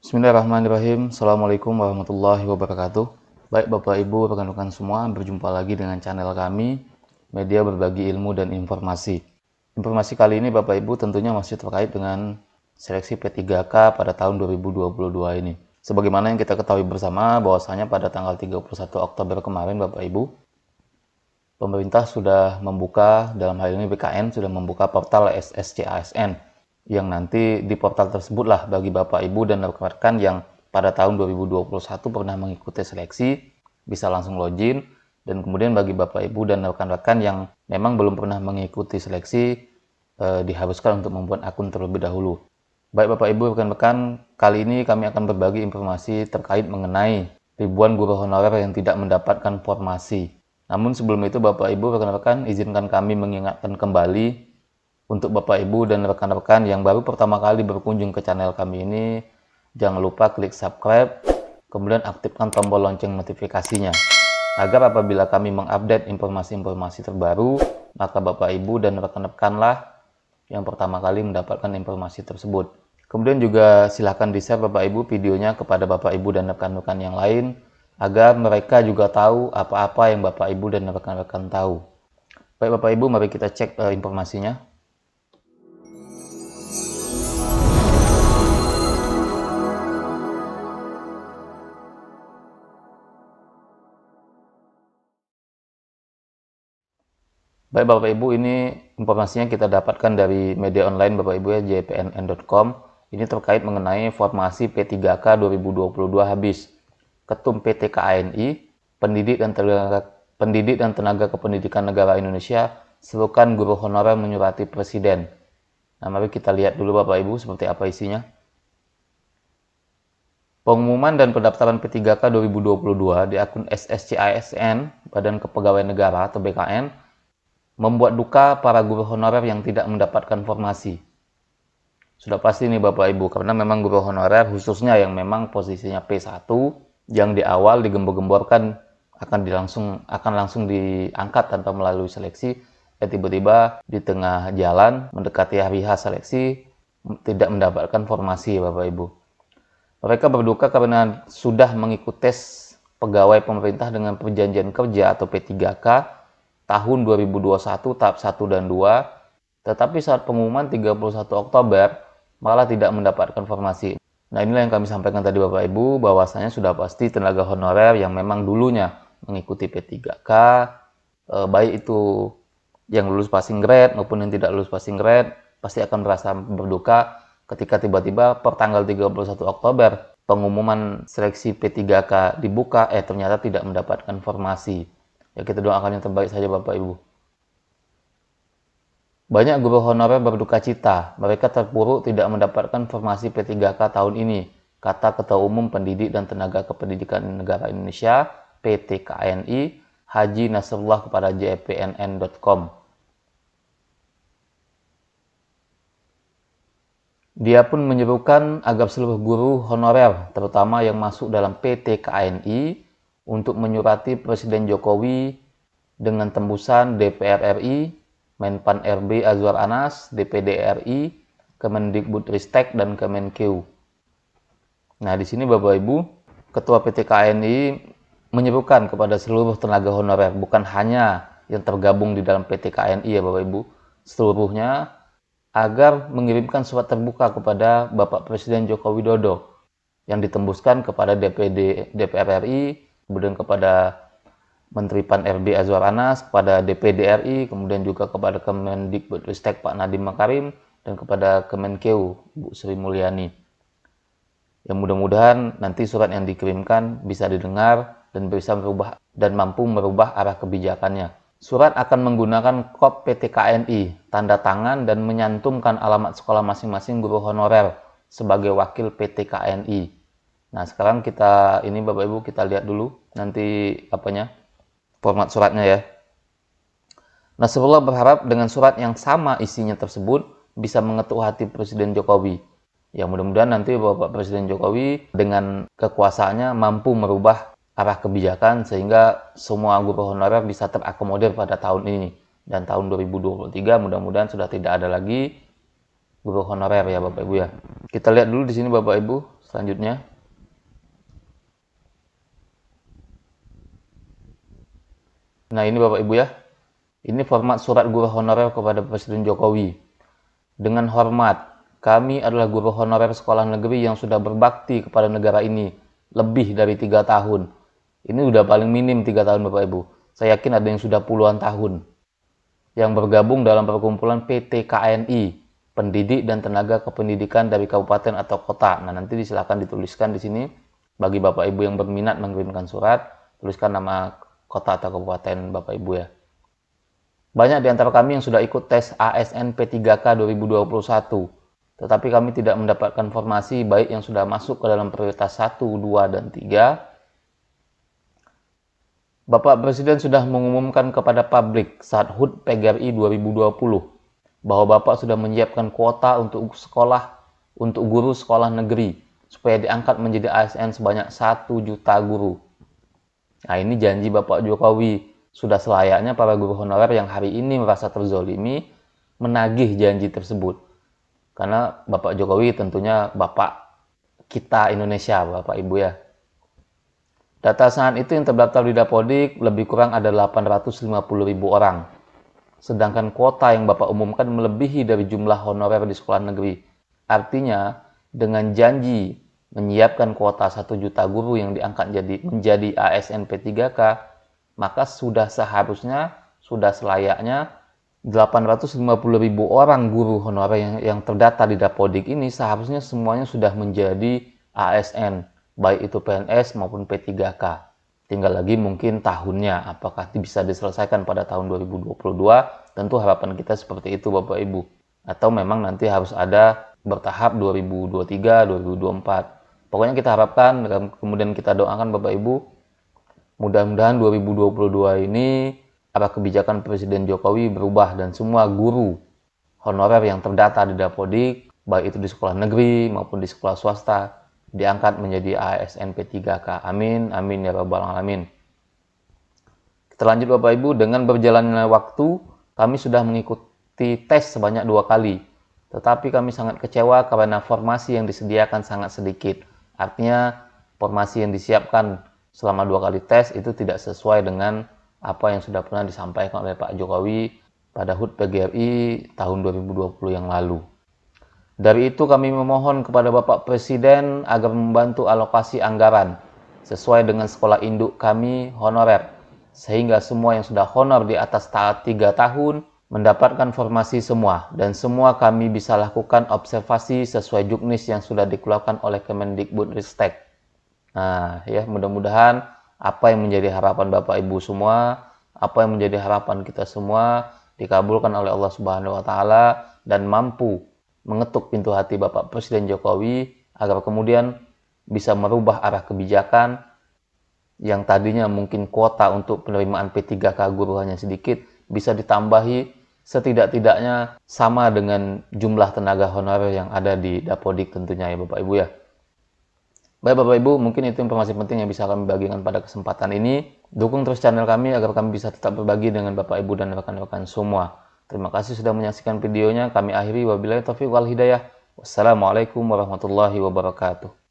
Bismillahirrahmanirrahim. Assalamualaikum warahmatullahi wabarakatuh. Baik Bapak Ibu, rekan-rekan semua, berjumpa lagi dengan channel kami, Media Berbagi Ilmu dan Informasi. Informasi kali ini Bapak Ibu tentunya masih terkait dengan seleksi P3K pada tahun 2022 ini. Sebagaimana yang kita ketahui bersama bahwasanya pada tanggal 31 Oktober kemarin Bapak Ibu, pemerintah sudah membuka, dalam hal ini BKN sudah membuka portal SSCASN, yang nanti di portal tersebutlah bagi Bapak Ibu dan rekan-rekan yang pada tahun 2021 pernah mengikuti seleksi bisa langsung login, dan kemudian bagi Bapak Ibu dan rekan-rekan yang memang belum pernah mengikuti seleksi diharuskan untuk membuat akun terlebih dahulu. Baik Bapak Ibu rekan-rekan, kali ini kami akan berbagi informasi terkait mengenai ribuan guru honorer yang tidak mendapatkan formasi. Namun sebelum itu Bapak Ibu rekan-rekan, izinkan kami mengingatkan kembali untuk Bapak Ibu dan rekan-rekan yang baru pertama kali berkunjung ke channel kami ini, jangan lupa klik subscribe, kemudian aktifkan tombol lonceng notifikasinya, agar apabila kami mengupdate informasi-informasi terbaru, maka Bapak Ibu dan rekan-rekanlah yang pertama kali mendapatkan informasi tersebut. Kemudian juga silahkan di-share Bapak Ibu videonya kepada Bapak Ibu dan rekan-rekan yang lain, agar mereka juga tahu apa-apa yang Bapak Ibu dan rekan-rekan tahu. Baik Bapak Ibu, mari kita cek informasinya. Baik Bapak Ibu, ini informasinya kita dapatkan dari media online Bapak Ibu ya, jpnn.com. Ini terkait mengenai formasi P3K 2022 habis. Ketum PT KANI, pendidik dan tenaga kependidikan negara Indonesia, serukan guru honorer menyurati Presiden. Nah, mari kita lihat dulu Bapak Ibu seperti apa isinya. Pengumuman dan pendaftaran P3K 2022 di akun SSCASN, Badan Kepegawaian Negara atau BKN, membuat duka para guru honorer yang tidak mendapatkan formasi. Sudah pasti nih Bapak Ibu, karena memang guru honorer khususnya yang memang posisinya P1 yang di awal digembor-gemborkan akan langsung diangkat tanpa melalui seleksi, tiba-tiba di tengah jalan mendekati hari H seleksi tidak mendapatkan formasi Bapak Ibu. Mereka berduka karena sudah mengikuti tes pegawai pemerintah dengan perjanjian kerja atau P3K tahun 2021 tahap 1 dan 2, tetapi saat pengumuman 31 Oktober malah tidak mendapatkan formasi. Nah, inilah yang kami sampaikan tadi Bapak Ibu, bahwasanya sudah pasti tenaga honorer yang memang dulunya mengikuti P3K, baik itu yang lulus passing grade maupun yang tidak lulus passing grade, pasti akan merasa berduka ketika tiba-tiba per tanggal 31 Oktober pengumuman seleksi P3K dibuka, ternyata tidak mendapatkan formasi. Ya, kita doakan yang terbaik saja Bapak Ibu. Banyak guru honorer berduka cita, mereka terpuruk tidak mendapatkan formasi P3K tahun ini, kata Ketua Umum Pendidik dan Tenaga Kependidikan Negara Indonesia PT KANI, Haji Nasrullah kepada jpnn.com. Dia pun menyerukan agar seluruh guru honorer, terutama yang masuk dalam PT KANI, untuk menyurati Presiden Jokowi dengan tembusan DPR RI, Menpan RB Azwar Anas, DPD RI, Kemendikbudristek dan Kemenkeu. Nah, di sini Bapak Ibu, Ketua PT KANI menyerukan kepada seluruh tenaga honorer, bukan hanya yang tergabung di dalam PT KANI ya Bapak Ibu, seluruhnya agar mengirimkan surat terbuka kepada Bapak Presiden Joko Widodo yang ditembuskan kepada DPR RI, kemudian kepada Menteri Pan RB Azwar Anas, kepada DPD RI, kemudian juga kepada Kemendikbudristek Pak Nadiem Makarim, dan kepada Kemenkeu Bu Sri Mulyani. Yang mudah-mudahan nanti surat yang dikirimkan bisa didengar dan bisa merubah dan mampu merubah arah kebijakannya. Surat akan menggunakan kop PT KANI, tanda tangan dan menyantumkan alamat sekolah masing-masing guru honorer sebagai wakil PT KANI. Nah, sekarang ini Bapak Ibu kita lihat dulu nanti format suratnya ya. Nasrullah berharap dengan surat yang sama isinya tersebut bisa mengetuk hati Presiden Jokowi. Ya, mudah-mudahan nanti Bapak Presiden Jokowi dengan kekuasaannya mampu merubah arah kebijakan sehingga semua guru honorer bisa terakomodir pada tahun ini. Dan tahun 2023 mudah-mudahan sudah tidak ada lagi guru honorer ya Bapak Ibu ya. Kita lihat dulu di sini Bapak Ibu selanjutnya. Nah, ini Bapak Ibu ya. Ini format surat guru honorer kepada Presiden Jokowi. Dengan hormat, kami adalah guru honorer sekolah negeri yang sudah berbakti kepada negara ini lebih dari 3 tahun. Ini udah paling minim 3 tahun Bapak Ibu. Saya yakin ada yang sudah puluhan tahun. Yang bergabung dalam perkumpulan PT KNI, pendidik dan tenaga kependidikan dari kabupaten atau kota. Nah, nanti silakan dituliskan di sini. Bagi Bapak Ibu yang berminat mengirimkan surat, tuliskan nama kota atau kabupaten Bapak Ibu ya. Banyak di antara kami yang sudah ikut tes ASN P3K 2021, tetapi kami tidak mendapatkan formasi baik yang sudah masuk ke dalam prioritas 1, 2, dan 3. Bapak Presiden sudah mengumumkan kepada publik saat HUT PGRI 2020 bahwa Bapak sudah menyiapkan kuota untuk guru sekolah negeri supaya diangkat menjadi ASN sebanyak 1 juta guru. Nah, ini janji Bapak Jokowi. Sudah selayaknya para guru honorer yang hari ini merasa terzolimi menagih janji tersebut. Karena Bapak Jokowi tentunya Bapak kita Indonesia, Bapak Ibu ya. Data saat itu yang terdaftar di Dapodik lebih kurang ada 850.000 orang. Sedangkan kuota yang Bapak umumkan melebihi dari jumlah honorer di sekolah negeri. Artinya, dengan janji menyiapkan kuota 1 juta guru yang diangkat menjadi ASN P3K, maka sudah seharusnya, sudah selayaknya 850.000 orang guru honorer yang terdata di Dapodik ini seharusnya semuanya sudah menjadi ASN, baik itu PNS maupun P3K. Tinggal lagi mungkin tahunnya, apakah bisa diselesaikan pada tahun 2022, tentu harapan kita seperti itu Bapak Ibu. Atau memang nanti harus ada bertahap 2023, 2024. Pokoknya kita harapkan, kemudian kita doakan Bapak Ibu, mudah-mudahan 2022 ini arah kebijakan Presiden Jokowi berubah dan semua guru honorer yang terdata di Dapodik, baik itu di sekolah negeri maupun di sekolah swasta, diangkat menjadi ASN P3K. Amin, amin ya rabbal alamin. Kita lanjut Bapak Ibu, dengan berjalannya waktu, kami sudah mengikuti tes sebanyak 2 kali. Tetapi kami sangat kecewa karena formasi yang disediakan sangat sedikit. Artinya, formasi yang disiapkan selama 2 kali tes itu tidak sesuai dengan apa yang sudah pernah disampaikan oleh Pak Jokowi pada HUT PGRI tahun 2020 yang lalu. Dari itu kami memohon kepada Bapak Presiden agar membantu alokasi anggaran sesuai dengan sekolah induk kami honorer, sehingga semua yang sudah honor di atas 3 tahun mendapatkan formasi semua, dan semua kami bisa lakukan observasi sesuai juknis yang sudah dikeluarkan oleh Kemendikbudristek. Nah, ya mudah-mudahan apa yang menjadi harapan Bapak Ibu semua, apa yang menjadi harapan kita semua dikabulkan oleh Allah Subhanahu wa taala dan mampu mengetuk pintu hati Bapak Presiden Jokowi agar kemudian bisa merubah arah kebijakan yang tadinya mungkin kuota untuk penerimaan P3K guru hanya sedikit bisa ditambahi setidak-tidaknya sama dengan jumlah tenaga honorer yang ada di Dapodik tentunya ya Bapak Ibu ya. Baik Bapak Ibu, mungkin itu informasi penting yang bisa kami bagikan pada kesempatan ini. Dukung terus channel kami agar kami bisa tetap berbagi dengan Bapak Ibu dan rekan-rekan semua. Terima kasih sudah menyaksikan videonya. Kami akhiri wabillahi taufiq wal hidayah. Wassalamualaikum warahmatullahi wabarakatuh.